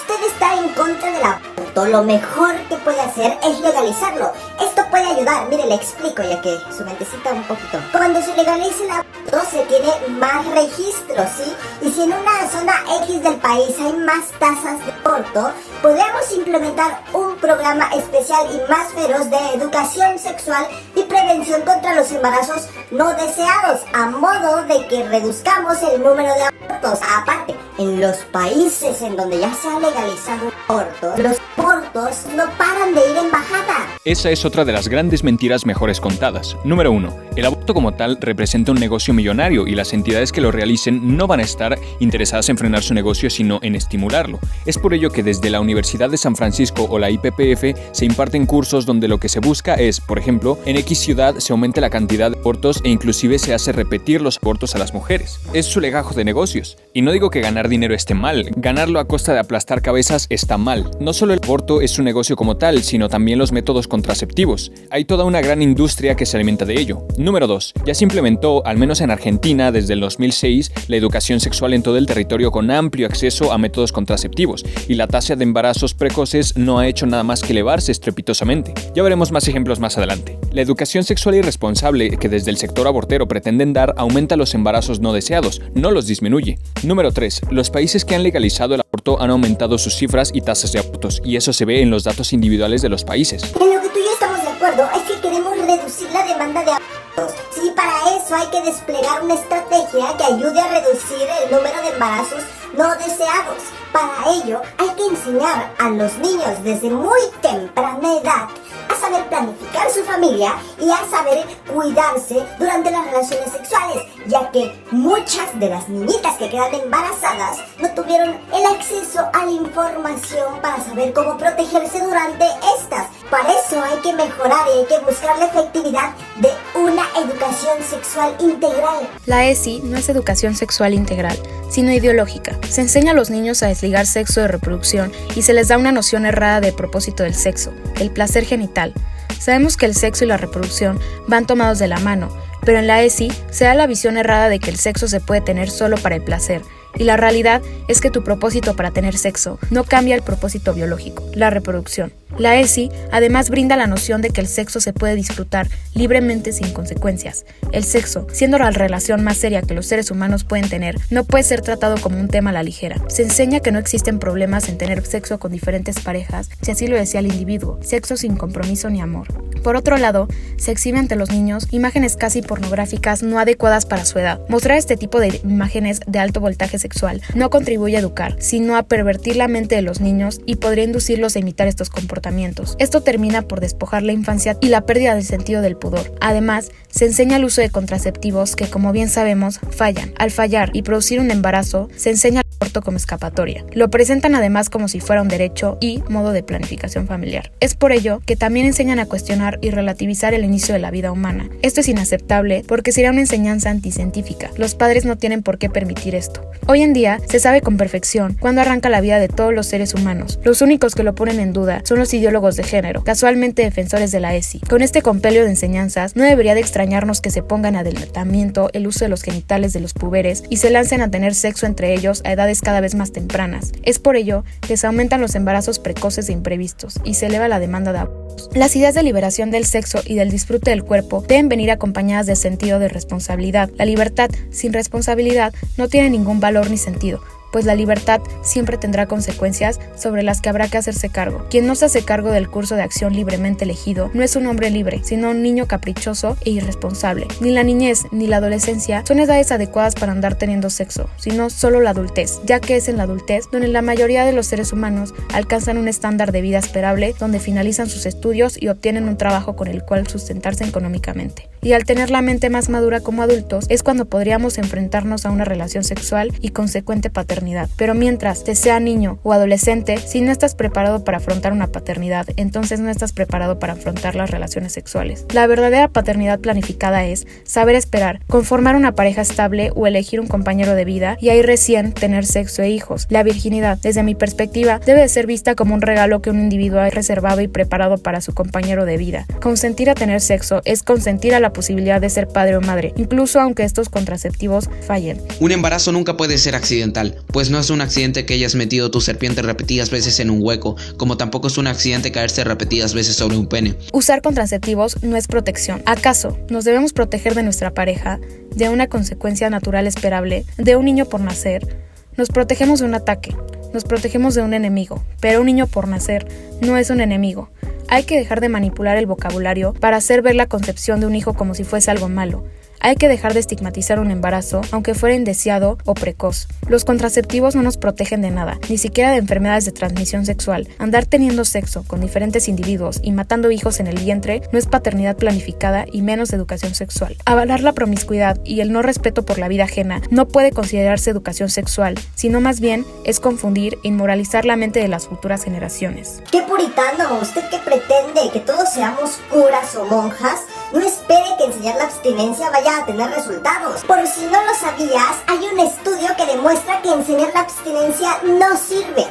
usted está en contra del aborto, lo mejor que puede hacer es legalizarlo. Esto puede ayudar, mire, le explico ya que su mentecita un poquito. Cuando se legalice el aborto se tiene más registros, ¿sí? Y si en una zona X del país hay más tasas de aborto, podemos implementar un programa especial y más feroz de educación sexual y prevención contra los embarazos no deseados, a modo de que reduzcamos el número de abortos. Aparte, en los países en donde ya se ha legalizado el aborto, los abortos no paran de ir en bajada. Esa es otra de las grandes mentiras mejores contadas. Número 1. El aborto como tal representa un negocio millonario y las entidades que lo realicen no van a estar interesadas en frenar su negocio sino en estimularlo. Es por ello que desde la Universidad de San Francisco o la IPPF se imparten cursos donde lo que se busca es, por ejemplo, en X ciudad se aumente la cantidad de abortos e inclusive se hace repetir los abortos a las mujeres. Es su legajo de negocios. Y no digo que ganar dinero esté mal, ganarlo a costa de aplastar cabezas está mal. No solo el aborto es un negocio como tal, sino también los métodos contraceptivos. Hay toda una gran industria que se alimenta de ello. Número 2. Ya se implementó, al menos en Argentina, desde el 2006, la educación sexual en todo el territorio con amplio acceso a métodos contraceptivos, y la tasa de embarazos precoces no ha hecho nada más que elevarse estrepitosamente. Ya veremos más ejemplos más adelante. La educación sexual irresponsable que desde el sector abortero pretenden dar aumenta los embarazos no deseados, no los disminuye. Número 3. Los países que han legalizado el aborto han aumentado sus cifras y tasas de abortos, y eso se ve en los datos individuales de los países. En lo que tú y yo estamos de acuerdo es que queremos reducir la demanda de abortos. Sí, para eso hay que desplegar una estrategia que ayude a reducir el número de embarazos no deseados. Para ello hay que enseñar a los niños desde muy temprana edad a saber planificar su familia y a saber cuidarse durante las relaciones sexuales, ya que muchas de las niñitas que quedan embarazadas no tuvieron el acceso a la información para saber cómo protegerse durante estas. Para eso hay que mejorar y hay que buscar la efectividad de una educación sexual integral. La ESI no es educación sexual integral, sino ideológica. Se enseña a los niños a desligar sexo de reproducción y se les da una noción errada del propósito del sexo, el placer genital. Sabemos que el sexo y la reproducción van tomados de la mano, pero en la ESI se da la visión errada de que el sexo se puede tener solo para el placer, y la realidad es que tu propósito para tener sexo no cambia el propósito biológico, la reproducción. La ESI además brinda la noción de que el sexo se puede disfrutar libremente sin consecuencias. El sexo, siendo la relación más seria que los seres humanos pueden tener, no puede ser tratado como un tema a la ligera. Se enseña que no existen problemas en tener sexo con diferentes parejas, si así lo desea el individuo, sexo sin compromiso ni amor. Por otro lado, se exhibe ante los niños imágenes casi pornográficas no adecuadas para su edad. Mostrar este tipo de imágenes de alto voltaje sexual no contribuye a educar, sino a pervertir la mente de los niños y podría inducirlos a imitar estos comportamientos. Esto termina por despojar la infancia y la pérdida del sentido del pudor. Además, se enseña el uso de contraceptivos que, como bien sabemos, fallan. Al fallar y producir un embarazo, se enseña el aborto como escapatoria. Lo presentan además como si fuera un derecho y modo de planificación familiar. Es por ello que también enseñan a cuestionar y relativizar el inicio de la vida humana. Esto es inaceptable porque sería una enseñanza anticientífica. Los padres no tienen por qué permitir esto. Hoy en día se sabe con perfección cuándo arranca la vida de todos los seres humanos. Los únicos que lo ponen en duda son los ideólogos de género, casualmente defensores de la ESI. Con este compendio de enseñanzas, no debería de extrañarnos que se pongan a adelantamiento el uso de los genitales de los puberes y se lancen a tener sexo entre ellos a edades cada vez más tempranas. Es por ello que se aumentan los embarazos precoces e imprevistos y se eleva la demanda de abortos. Las ideas de liberación del sexo y del disfrute del cuerpo deben venir acompañadas de sentido de responsabilidad. La libertad sin responsabilidad no tiene ningún valor ni sentido, pues la libertad siempre tendrá consecuencias sobre las que habrá que hacerse cargo. Quien no se hace cargo del curso de acción libremente elegido no es un hombre libre, sino un niño caprichoso e irresponsable. Ni la niñez ni la adolescencia son edades adecuadas para andar teniendo sexo, sino solo la adultez, ya que es en la adultez donde la mayoría de los seres humanos alcanzan un estándar de vida esperable, donde finalizan sus estudios y obtienen un trabajo con el cual sustentarse económicamente. Y al tener la mente más madura como adultos es cuando podríamos enfrentarnos a una relación sexual y consecuente paternidad. Pero mientras te sea niño o adolescente, si no estás preparado para afrontar una paternidad, entonces no estás preparado para afrontar las relaciones sexuales. La verdadera paternidad planificada es saber esperar, conformar una pareja estable o elegir un compañero de vida y ahí recién tener sexo e hijos. La virginidad, desde mi perspectiva, debe de ser vista como un regalo que un individuo ha reservado y preparado para su compañero de vida. Consentir a tener sexo es consentir a la posibilidad de ser padre o madre, incluso aunque estos contraceptivos fallen. Un embarazo nunca puede ser accidental. pues no es un accidente que hayas metido tu serpiente repetidas veces en un hueco, como tampoco es un accidente caerse repetidas veces sobre un pene. Usar contraceptivos no es protección. ¿Acaso nos debemos proteger de nuestra pareja, de una consecuencia natural esperable, de un niño por nacer? Nos protegemos de un ataque, nos protegemos de un enemigo, pero un niño por nacer no es un enemigo. Hay que dejar de manipular el vocabulario para hacer ver la concepción de un hijo como si fuese algo malo. Hay que dejar de estigmatizar un embarazo, aunque fuera indeseado o precoz. Los contraceptivos no nos protegen de nada, ni siquiera de enfermedades de transmisión sexual. Andar teniendo sexo con diferentes individuos y matando hijos en el vientre no es paternidad planificada y menos educación sexual. Avalar la promiscuidad y el no respeto por la vida ajena no puede considerarse educación sexual, sino más bien es confundir e inmoralizar la mente de las futuras generaciones. ¡Qué puritano! ¿Usted qué pretende? ¿Que todos seamos curas o monjas? No espere que enseñar la abstinencia vaya a tener resultados. Por si no lo sabías, hay un estudio que demuestra que enseñar la abstinencia no sirve.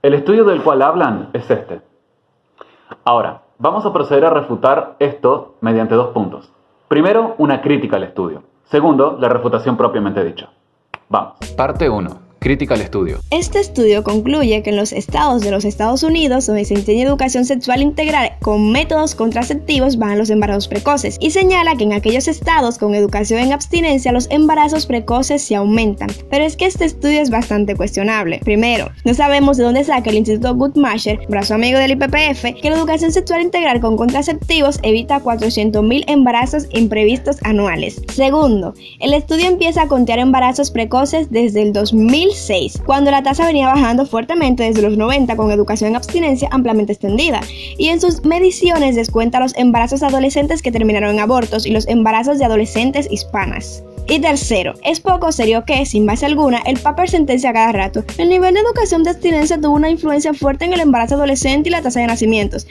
El estudio del cual hablan es este. Ahora, vamos a proceder a refutar esto mediante 2 puntos. Primero, una crítica al estudio. Segundo, la refutación propiamente dicha. Vamos. Parte 1. Crítica al estudio. Este estudio concluye que en los estados de los Estados Unidos, donde se enseña educación sexual integral con métodos contraceptivos, bajan los embarazos precoces, y señala que en aquellos estados con educación en abstinencia, los embarazos precoces se aumentan. Pero es que este estudio es bastante cuestionable. Primero, no sabemos de dónde saca el Instituto Guttmacher, brazo amigo del IPPF, que la educación sexual integral con contraceptivos evita 400,000 embarazos imprevistos anuales. Segundo, el estudio empieza a contar embarazos precoces desde el 2006, cuando la tasa venía bajando fuertemente desde los 90 con educación en abstinencia ampliamente extendida, y en sus mediciones descuenta los embarazos adolescentes que terminaron en abortos y los embarazos de adolescentes hispanas. Y tercero, es poco serio que, sin base alguna, el Paper sentencia a cada rato: el nivel de educación de abstinencia tuvo una influencia fuerte en el embarazo adolescente y la tasa de nacimientos.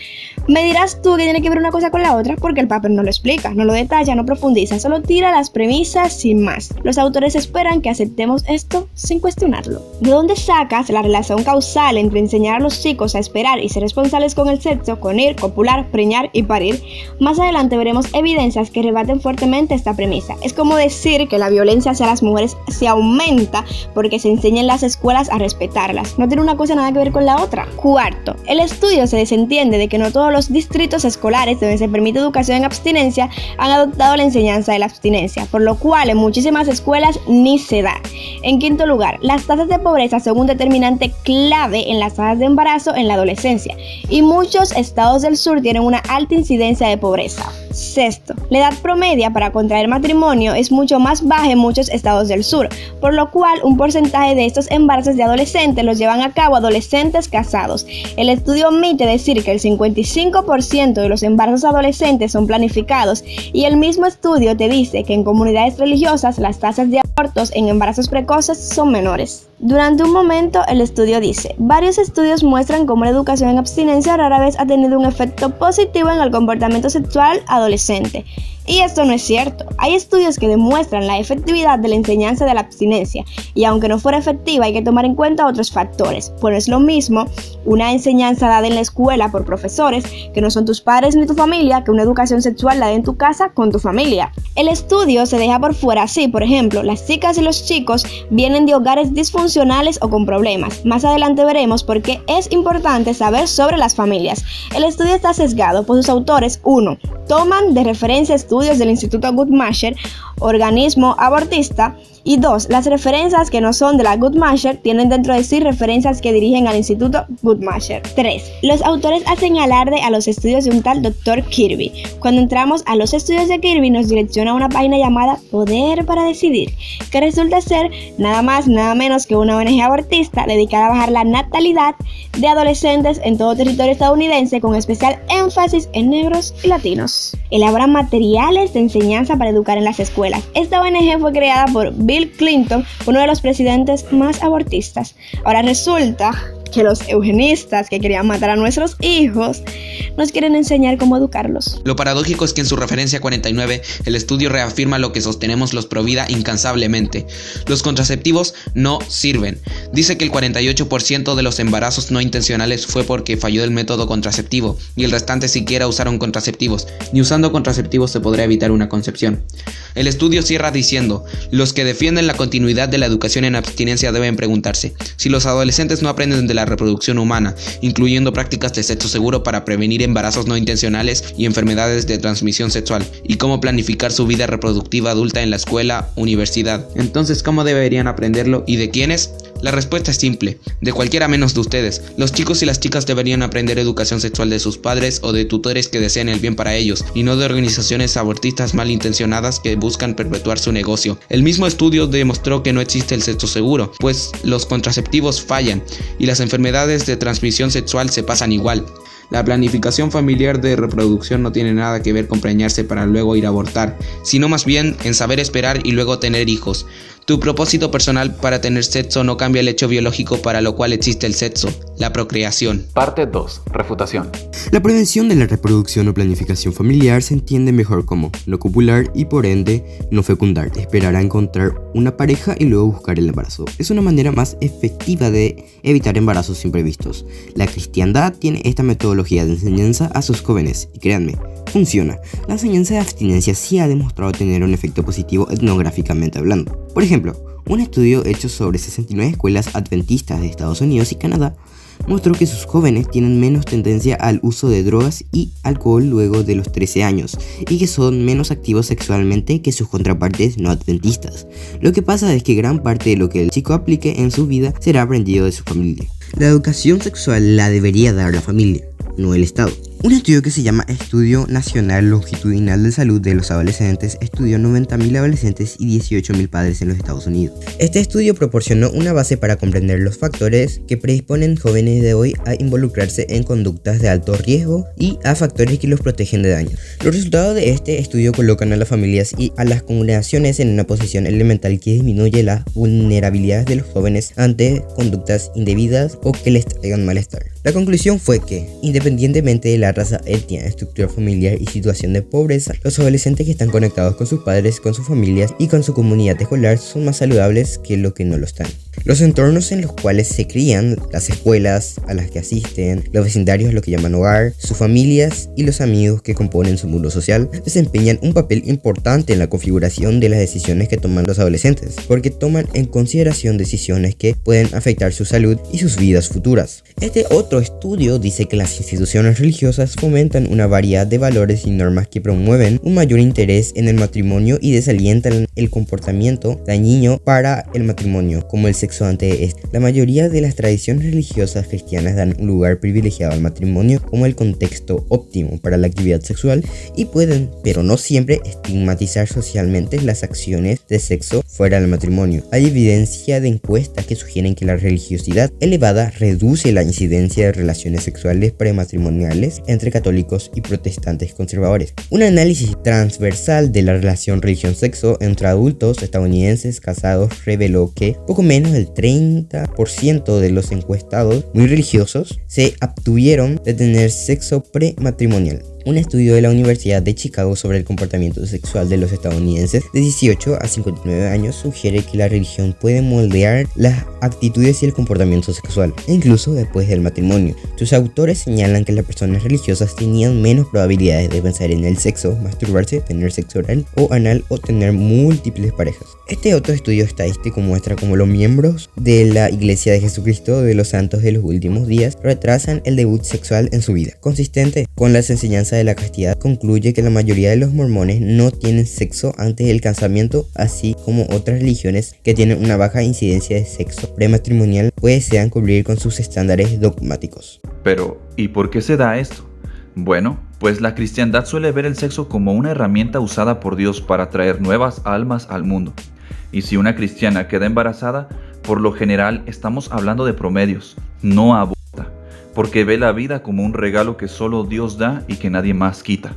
Me dirás tú que tiene que ver una cosa con la otra, porque el Paper no lo explica, no lo detalla, no profundiza, solo tira las premisas sin más. Los autores esperan que aceptemos esto sin cuestionarlo. ¿De dónde sacas la relación causal entre enseñar a los chicos a esperar y ser responsables con el sexo, con ir, copular, preñar y parir? Más adelante veremos evidencias que rebaten fuertemente esta premisa. Es como decir que la violencia hacia las mujeres se aumenta porque se enseña en las escuelas a respetarlas. No tiene una cosa nada que ver con la otra. Cuarto, el estudio se desentiende de que no todos los distritos escolares donde se permite educación en abstinencia han adoptado la enseñanza de la abstinencia, por lo cual en muchísimas escuelas ni se da. En quinto lugar, las tasas de pobreza son un determinante clave en las tasas de embarazo en la adolescencia, y muchos estados del sur tienen una alta incidencia de pobreza. Sexto, la edad promedia para contraer matrimonio es mucho más baja en muchos estados del sur, por lo cual un porcentaje de estos embarazos de adolescentes los llevan a cabo adolescentes casados. El estudio omite decir que el 55% de los embarazos adolescentes son planificados, y el mismo estudio te dice que en comunidades religiosas las tasas de abortos en embarazos precoces son menores. Durante un momento, el estudio dice: varios estudios muestran cómo la educación en abstinencia rara vez ha tenido un efecto positivo en el comportamiento sexual adolescente. Y esto no es cierto. Hay estudios que demuestran la efectividad de la enseñanza de la abstinencia, y aunque no fuera efectiva hay que tomar en cuenta otros factores, pues no es lo mismo una enseñanza dada en la escuela por profesores, que no son tus padres ni tu familia, que una educación sexual dada en tu casa con tu familia. El estudio se deja por fuera así, por ejemplo, las chicas y los chicos vienen de hogares disfuncionales o con problemas. Más adelante veremos por qué es importante saber sobre las familias. El estudio está sesgado, pues sus autores, 1. Toman de referencia estudios del Instituto Guttmacher, organismo abortista, y 2. Las referencias que no son de la Guttmacher tienen dentro de sí referencias que dirigen al Instituto Guttmacher. 3. Los autores hacen alarde a los estudios de un tal Dr. Kirby. Cuando entramos a los estudios de Kirby nos direcciona a una página llamada Poder para Decidir, que resulta ser nada más nada menos que una ONG abortista dedicada a bajar la natalidad de adolescentes en todo territorio estadounidense, con especial énfasis en negros y latinos. Elaboran materiales de enseñanza para educar en las escuelas. Esta ONG fue creada por Bill Clinton, uno de los presidentes más abortistas. Ahora resulta que los eugenistas que querían matar a nuestros hijos nos quieren enseñar cómo educarlos. Lo paradójico es que en su referencia 49, el estudio reafirma lo que sostenemos los provida incansablemente. Los contraceptivos no sirven. Dice que el 48% de los embarazos no intencionales fue porque falló el método contraceptivo y el restante siquiera usaron contraceptivos. Ni usando contraceptivos se podrá evitar una concepción. El estudio cierra diciendo: los que defienden la continuidad de la educación en abstinencia deben preguntarse si los adolescentes no aprenden de la reproducción humana, incluyendo prácticas de sexo seguro para prevenir embarazos no intencionales y enfermedades de transmisión sexual, y cómo planificar su vida reproductiva adulta en la escuela, universidad. Entonces, ¿cómo deberían aprenderlo y de quiénes? La respuesta es simple: de cualquiera menos de ustedes. Los chicos y las chicas deberían aprender educación sexual de sus padres o de tutores que deseen el bien para ellos, y no de organizaciones abortistas malintencionadas que buscan perpetuar su negocio. El mismo estudio demostró que no existe el sexo seguro, pues los contraceptivos fallan y las enfermedades de transmisión sexual se pasan igual. La planificación familiar de reproducción no tiene nada que ver con preñarse para luego ir a abortar, sino más bien en saber esperar y luego tener hijos. Tu propósito personal para tener sexo no cambia el hecho biológico para lo cual existe el sexo, la procreación. Parte 2. Refutación. La prevención de la reproducción o planificación familiar se entiende mejor como no copular y por ende no fecundar, esperar a encontrar una pareja y luego buscar el embarazo. Es una manera más efectiva de evitar embarazos imprevistos. La cristiandad tiene esta metodología de enseñanza a sus jóvenes y créanme, funciona. La enseñanza de abstinencia sí ha demostrado tener un efecto positivo etnográficamente hablando. Por ejemplo, un estudio hecho sobre 69 escuelas adventistas de Estados Unidos y Canadá mostró que sus jóvenes tienen menos tendencia al uso de drogas y alcohol luego de los 13 años y que son menos activos sexualmente que sus contrapartes no adventistas. Lo que pasa es que gran parte de lo que el chico aplique en su vida será aprendido de su familia. La educación sexual la debería dar la familia, no el Estado. Un estudio que se llama Estudio Nacional Longitudinal de Salud de los Adolescentes estudió 90.000 adolescentes y 18.000 padres en los Estados Unidos. Este estudio proporcionó una base para comprender los factores que predisponen jóvenes de hoy a involucrarse en conductas de alto riesgo y a factores que los protegen de daño. Los resultados de este estudio colocan a las familias y a las congregaciones en una posición elemental que disminuye las vulnerabilidades de los jóvenes ante conductas indebidas o que les traigan malestar. La conclusión fue que, independientemente de la raza, etnia, estructura familiar y situación de pobreza, los adolescentes que están conectados con sus padres, con sus familias y con su comunidad escolar son más saludables que los que no lo están. Los entornos en los cuales se crían, las escuelas a las que asisten, los vecindarios, lo que llaman hogar, sus familias y los amigos que componen su mundo social, desempeñan un papel importante en la configuración de las decisiones que toman los adolescentes, porque toman en consideración decisiones que pueden afectar su salud y sus vidas futuras. Este otro estudio dice que las instituciones religiosas fomentan una variedad de valores y normas que promueven un mayor interés en el matrimonio y desalientan el comportamiento dañino para el matrimonio, como el sexo ante este. La mayoría de las tradiciones religiosas cristianas dan un lugar privilegiado al matrimonio como el contexto óptimo para la actividad sexual y pueden, pero no siempre, estigmatizar socialmente las acciones de sexo fuera del matrimonio. Hay evidencia de encuestas que sugieren que la religiosidad elevada reduce la incidencia de relaciones sexuales prematrimoniales entre católicos y protestantes conservadores. Un análisis transversal de la relación religión-sexo entre adultos estadounidenses casados reveló que poco menos del 30% de los encuestados muy religiosos se abstuvieron de tener sexo prematrimonial. Un estudio de la Universidad de Chicago sobre el comportamiento sexual de los estadounidenses de 18 a 59 años sugiere que la religión puede moldear las actitudes y el comportamiento sexual, incluso después del matrimonio. Sus autores señalan que las personas religiosas tenían menos probabilidades de pensar en el sexo, masturbarse, tener sexo oral o anal o tener múltiples parejas. Este otro estudio estadístico muestra cómo los miembros de la Iglesia de Jesucristo de los Santos de los Últimos Días retrasan el debut sexual en su vida. Consistente con las enseñanzas de la castidad, concluye que la mayoría de los mormones no tienen sexo antes del casamiento, así como otras religiones que tienen una baja incidencia de sexo prematrimonial, pues desean cumplir con sus estándares dogmáticos. Pero, ¿y por qué se da esto? Bueno, pues la cristiandad suele ver el sexo como una herramienta usada por Dios para traer nuevas almas al mundo. Y si una cristiana queda embarazada, por lo general estamos hablando de promedios, no aborta, porque ve la vida como un regalo que solo Dios da y que nadie más quita.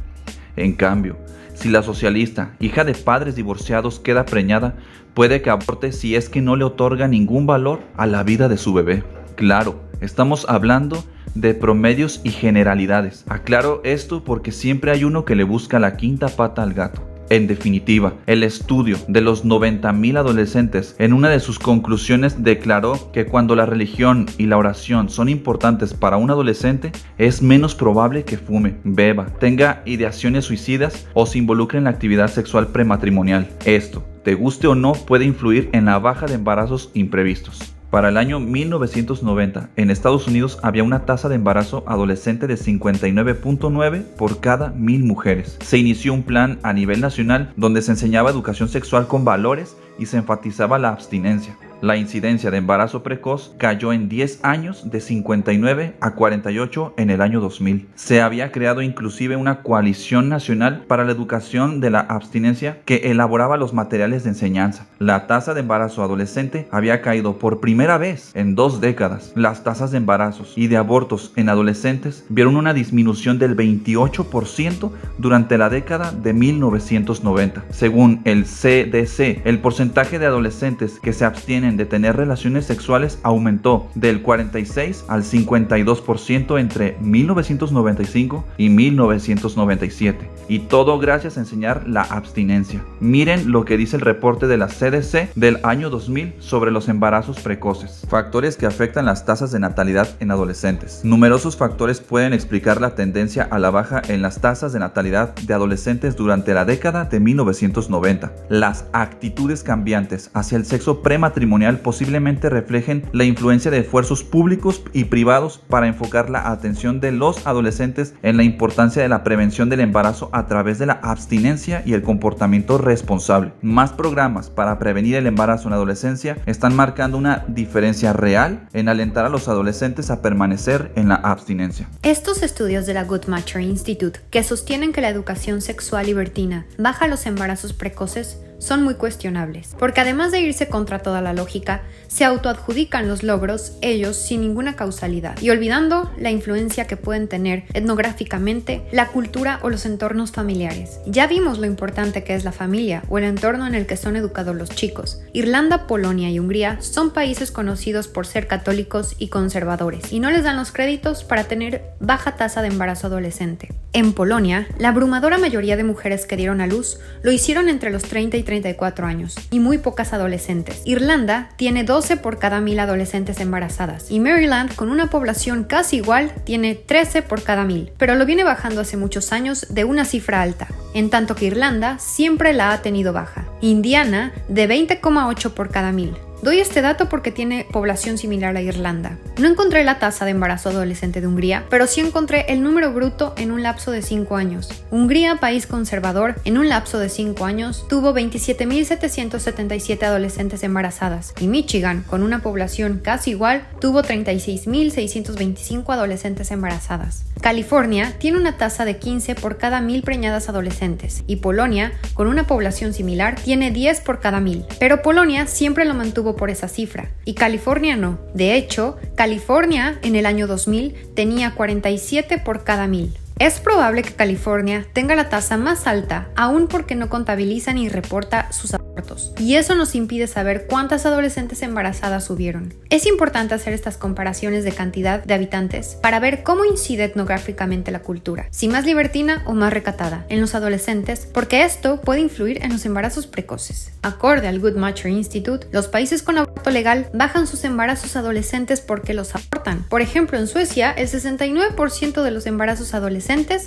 En cambio, si la socialista, hija de padres divorciados, queda preñada, puede que aborte si es que no le otorga ningún valor a la vida de su bebé. Claro, Estamos hablando de promedios y generalidades. Aclaro esto porque siempre hay uno que le busca la quinta pata al gato. En definitiva, el estudio de los 90,000 adolescentes en una de sus conclusiones declaró que cuando la religión y la oración son importantes para un adolescente, es menos probable que fume, beba, tenga ideaciones suicidas o se involucre en la actividad sexual prematrimonial. Esto, te guste o no, puede influir en la baja de embarazos imprevistos. Para el año 1990, en Estados Unidos había una tasa de embarazo adolescente de 59.9 por cada 1,000 mujeres. Se inició un plan a nivel nacional donde se enseñaba educación sexual con valores y se enfatizaba la abstinencia. La incidencia de embarazo precoz cayó en 10 años de 59 a 48 en el año 2000. Se había creado inclusive una coalición nacional para la educación de la abstinencia que elaboraba los materiales de enseñanza. La tasa de embarazo adolescente había caído por primera vez en 2 décadas. Las tasas de embarazos y de abortos en adolescentes vieron una disminución del 28% durante la década de 1990. Según el CDC, el porcentaje de adolescentes que se abstienen de tener relaciones sexuales aumentó del 46 al 52% entre 1995 y 1997, y todo gracias a enseñar la abstinencia. Miren lo que dice el reporte de la CDC del año 2000 sobre los embarazos precoces. Factores que afectan las tasas de natalidad en adolescentes. Numerosos factores pueden explicar la tendencia a la baja en las tasas de natalidad de adolescentes durante la década de 1990. Las actitudes cambiantes hacia el sexo prematrimonial posiblemente reflejen la influencia de esfuerzos públicos y privados para enfocar la atención de los adolescentes en la importancia de la prevención del embarazo a través de la abstinencia y el comportamiento responsable. Más programas para prevenir el embarazo en la adolescencia están marcando una diferencia real en alentar a los adolescentes a permanecer en la abstinencia. Estos estudios de la Guttmacher Institute, que sostienen que la educación sexual libertina baja los embarazos precoces, son muy cuestionables, porque además de irse contra toda la lógica, se autoadjudican los logros ellos sin ninguna causalidad y olvidando la influencia que pueden tener etnográficamente la cultura o los entornos familiares. Ya vimos lo importante que es la familia o el entorno en el que son educados los chicos. Irlanda, Polonia y Hungría son países conocidos por ser católicos y conservadores y no les dan los créditos para tener baja tasa de embarazo adolescente. En Polonia, la abrumadora mayoría de mujeres que dieron a luz lo hicieron entre los 30 y 34 años, y muy pocas adolescentes. Irlanda tiene 12 por cada 1,000 adolescentes embarazadas, y Maryland, con una población casi igual, tiene 13 por cada 1,000, pero lo viene bajando hace muchos años de una cifra alta, en tanto que Irlanda siempre la ha tenido baja. Indiana, de 20,8 por cada 1,000. Doy este dato porque tiene población similar a Irlanda. No encontré la tasa de embarazo adolescente de Hungría, pero sí encontré el número bruto en un lapso de 5 años. Hungría, país conservador, en un lapso de 5 años, tuvo 27.777 adolescentes embarazadas, y Michigan, con una población casi igual, tuvo 36.625 adolescentes embarazadas. California tiene una tasa de 15 por cada 1,000 preñadas adolescentes, y Polonia, con una población similar, tiene 10 por cada 1,000, pero Polonia siempre lo mantuvo por esa cifra, y California no. De hecho, California en el año 2000 tenía 47 por cada 1,000. Es probable que California tenga la tasa más alta, aún porque no contabiliza ni reporta sus abortos, y eso nos impide saber cuántas adolescentes embarazadas hubieron. Es importante hacer estas comparaciones de cantidad de habitantes para ver cómo incide etnográficamente la cultura, si más libertina o más recatada, en los adolescentes, porque esto puede influir en los embarazos precoces. Acorde al Guttmacher Institute, los países con aborto legal bajan sus embarazos adolescentes porque los abortan. Por ejemplo, en Suecia, el 69% de los embarazos adolescentes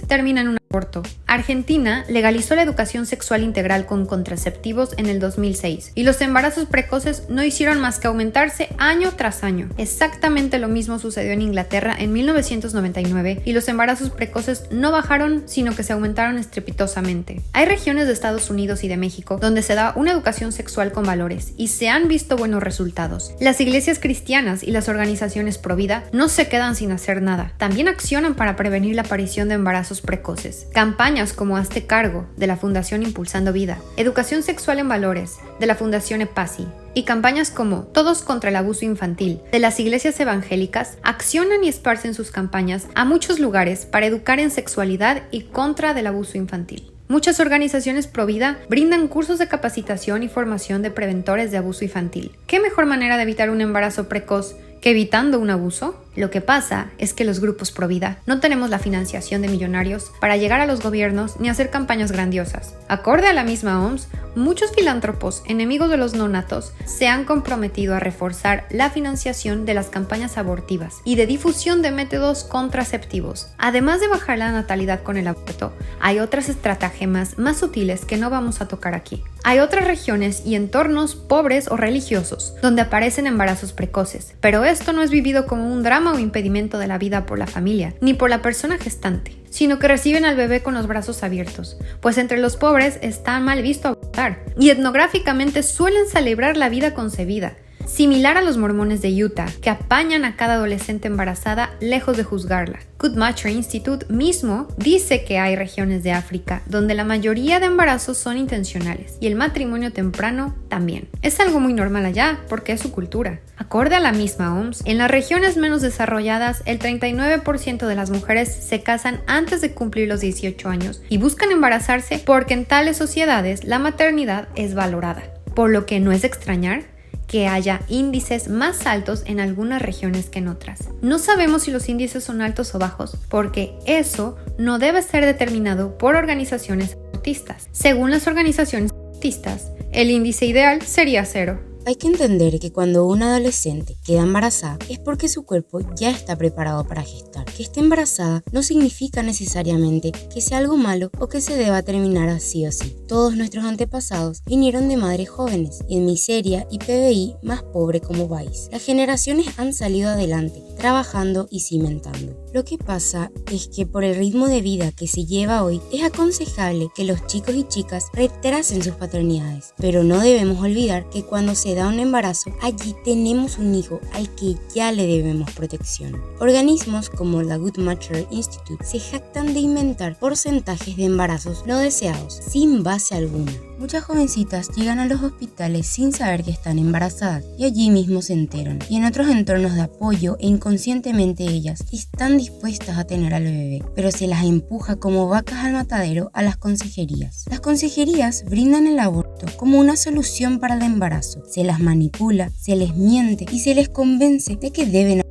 terminan en un aborto. Argentina legalizó la educación sexual integral con contraceptivos en el 2006 y los embarazos precoces no hicieron más que aumentarse año tras año. Exactamente lo mismo sucedió en Inglaterra en 1999 y los embarazos precoces no bajaron, sino que se aumentaron estrepitosamente. Hay regiones de Estados Unidos y de México donde se da una educación sexual con valores y se han visto buenos resultados. Las iglesias cristianas y las organizaciones pro vida no se quedan sin hacer nada. También accionan para prevenir la aparición de embarazos precoces. Campañas como Hazte Cargo, de la Fundación Impulsando Vida, Educación Sexual en Valores, de la Fundación EPASI, y campañas como Todos contra el Abuso Infantil, de las iglesias evangélicas, accionan y esparcen sus campañas a muchos lugares para educar en sexualidad y contra del abuso infantil. Muchas organizaciones pro vida brindan cursos de capacitación y formación de preventores de abuso infantil. ¿Qué mejor manera de evitar un embarazo precoz que evitando un abuso? Lo que pasa es que los grupos pro vida no tenemos la financiación de millonarios para llegar a los gobiernos ni hacer campañas grandiosas. Acorde a la misma OMS, muchos filántropos enemigos de los neonatos se han comprometido a reforzar la financiación de las campañas abortivas y de difusión de métodos contraceptivos. Además de bajar la natalidad con el aborto, hay otras estratagemas más sutiles que no vamos a tocar aquí. Hay otras regiones y entornos pobres o religiosos donde aparecen embarazos precoces, pero esto no es vivido como un drama o impedimento de la vida por la familia, ni por la persona gestante, sino que reciben al bebé con los brazos abiertos, pues entre los pobres está mal visto abortar, y etnográficamente suelen celebrar la vida concebida, similar a los mormones de Utah, que apañan a cada adolescente embarazada lejos de juzgarla. Guttmacher Institute mismo dice que hay regiones de África donde la mayoría de embarazos son intencionales y el matrimonio temprano también. Es algo muy normal allá porque es su cultura. Acorde a la misma OMS, en las regiones menos desarrolladas, el 39% de las mujeres se casan antes de cumplir los 18 años y buscan embarazarse porque en tales sociedades la maternidad es valorada, por lo que no es de extrañar que haya índices más altos en algunas regiones que en otras. No sabemos si los índices son altos o bajos, porque eso no debe ser determinado por organizaciones abortistas. Según las organizaciones abortistas, el índice ideal sería 0. Hay que entender que cuando una adolescente queda embarazada es porque su cuerpo ya está preparado para gestar. Que esté embarazada no significa necesariamente que sea algo malo o que se deba terminar así o sí. Todos nuestros antepasados vinieron de madres jóvenes y en miseria y PBI más pobre como país. Las generaciones han salido adelante, trabajando y cimentando. Lo que pasa es que por el ritmo de vida que se lleva hoy, es aconsejable que los chicos y chicas retrasen sus paternidades. Pero no debemos olvidar que cuando se da un embarazo, allí tenemos un hijo al que ya le debemos protección. Organismos como la Guttmacher Institute se jactan de inventar porcentajes de embarazos no deseados, sin base alguna. Muchas jovencitas llegan a los hospitales sin saber que están embarazadas y allí mismo se enteran. Y en otros entornos de apoyo e inconscientemente ellas están dispuestas a tener al bebé, pero se las empuja como vacas al matadero a las consejerías. Las consejerías brindan el aborto como una solución para el embarazo. Se las manipula, se les miente y se les convence de que deben abortar.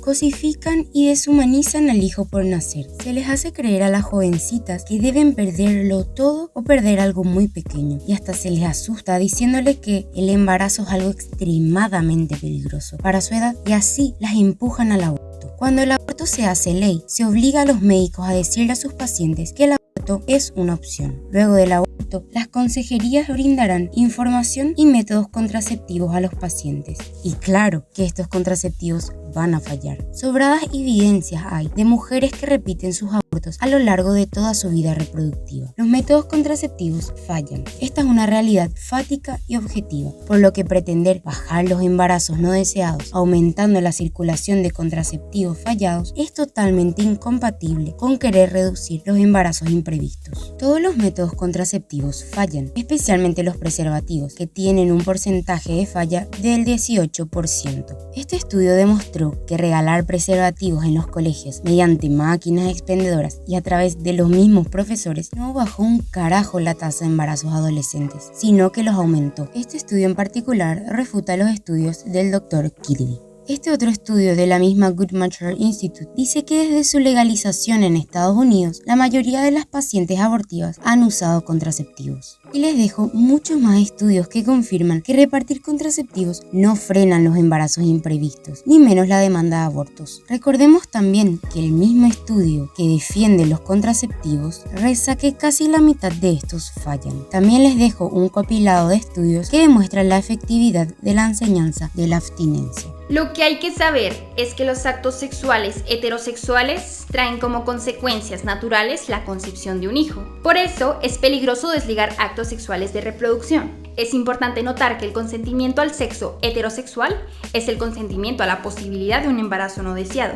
Cosifican y deshumanizan al hijo por nacer. Se les hace creer a las jovencitas que deben perderlo todo o perder algo muy pequeño. Y hasta se les asusta diciéndoles que el embarazo es algo extremadamente peligroso para su edad y así las empujan al aborto. Cuando el aborto se hace ley, se obliga a los médicos a decirle a sus pacientes que el aborto es una opción. Luego del aborto, las consejerías brindarán información y métodos contraceptivos a los pacientes. Y claro que estos contraceptivos van a fallar. Sobradas evidencias hay de mujeres que repiten sus abortos a lo largo de toda su vida reproductiva. Los métodos contraceptivos fallan. Esta es una realidad fática y objetiva, por lo que pretender bajar los embarazos no deseados, aumentando la circulación de contraceptivos fallados, es totalmente incompatible con querer reducir los embarazos imprevistos. Todos los métodos contraceptivos fallan, especialmente los preservativos, que tienen un porcentaje de falla del 18%. Este estudio demostró que regalar preservativos en los colegios mediante máquinas expendedoras y a través de los mismos profesores no bajó un carajo la tasa de embarazos adolescentes, sino que los aumentó. Este estudio en particular refuta los estudios del Dr. Kirby. Este otro estudio de la misma Guttmacher Institute dice que desde su legalización en Estados Unidos, la mayoría de las pacientes abortivas han usado contraceptivos. Y les dejo muchos más estudios que confirman que repartir contraceptivos no frenan los embarazos imprevistos, ni menos la demanda de abortos. Recordemos también que el mismo estudio que defiende los contraceptivos reza que casi la mitad de estos fallan. También les dejo un compilado de estudios que demuestran la efectividad de la enseñanza de la abstinencia. Lo que hay que saber es que los actos sexuales heterosexuales traen como consecuencias naturales la concepción de un hijo. Por eso es peligroso desligar actos sexuales de reproducción. Es importante notar que el consentimiento al sexo heterosexual es el consentimiento a la posibilidad de un embarazo no deseado,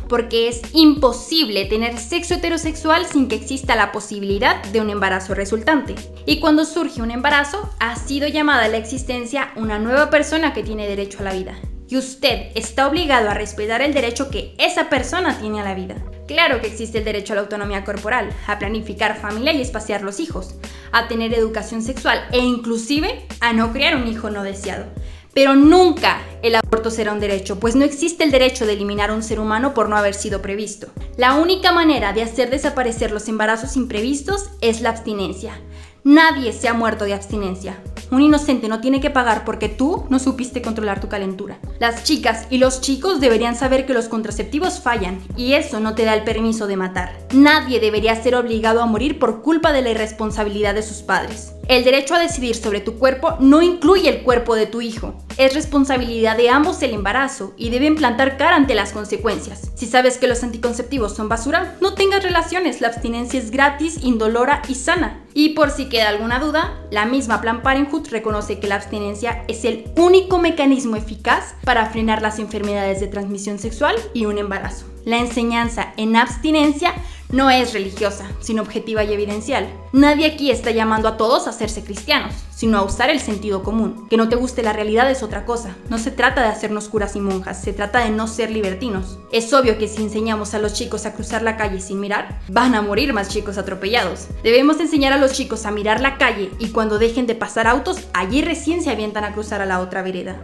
porque es imposible tener sexo heterosexual sin que exista la posibilidad de un embarazo resultante. Y cuando surge un embarazo, ha sido llamada a la existencia una nueva persona que tiene derecho a la vida. Y usted está obligado a respetar el derecho que esa persona tiene a la vida. Claro que existe el derecho a la autonomía corporal, a planificar familia y espaciar los hijos, a tener educación sexual e inclusive a no criar un hijo no deseado. Pero nunca el aborto será un derecho, pues no existe el derecho de eliminar a un ser humano por no haber sido previsto. La única manera de hacer desaparecer los embarazos imprevistos es la abstinencia. Nadie se ha muerto de abstinencia. Un inocente no tiene que pagar porque tú no supiste controlar tu calentura. Las chicas y los chicos deberían saber que los contraceptivos fallan y eso no te da el permiso de matar. Nadie debería ser obligado a morir por culpa de la irresponsabilidad de sus padres. El derecho a decidir sobre tu cuerpo no incluye el cuerpo de tu hijo. Es responsabilidad de ambos el embarazo y deben plantar cara ante las consecuencias. Si sabes que los anticonceptivos son basura, no tengas relaciones. La abstinencia es gratis, indolora y sana. Y por si queda alguna duda, la misma Planned Parenthood reconoce que la abstinencia es el único mecanismo eficaz para frenar las enfermedades de transmisión sexual y un embarazo. La enseñanza en abstinencia no es religiosa, sino objetiva y evidencial. Nadie aquí está llamando a todos a hacerse cristianos, sino a usar el sentido común. Que no te guste la realidad es otra cosa. No se trata de hacernos curas y monjas, se trata de no ser libertinos. Es obvio que si enseñamos a los chicos a cruzar la calle sin mirar, van a morir más chicos atropellados. Debemos enseñar a los chicos a mirar la calle y cuando dejen de pasar autos, allí recién se avientan a cruzar a la otra vereda.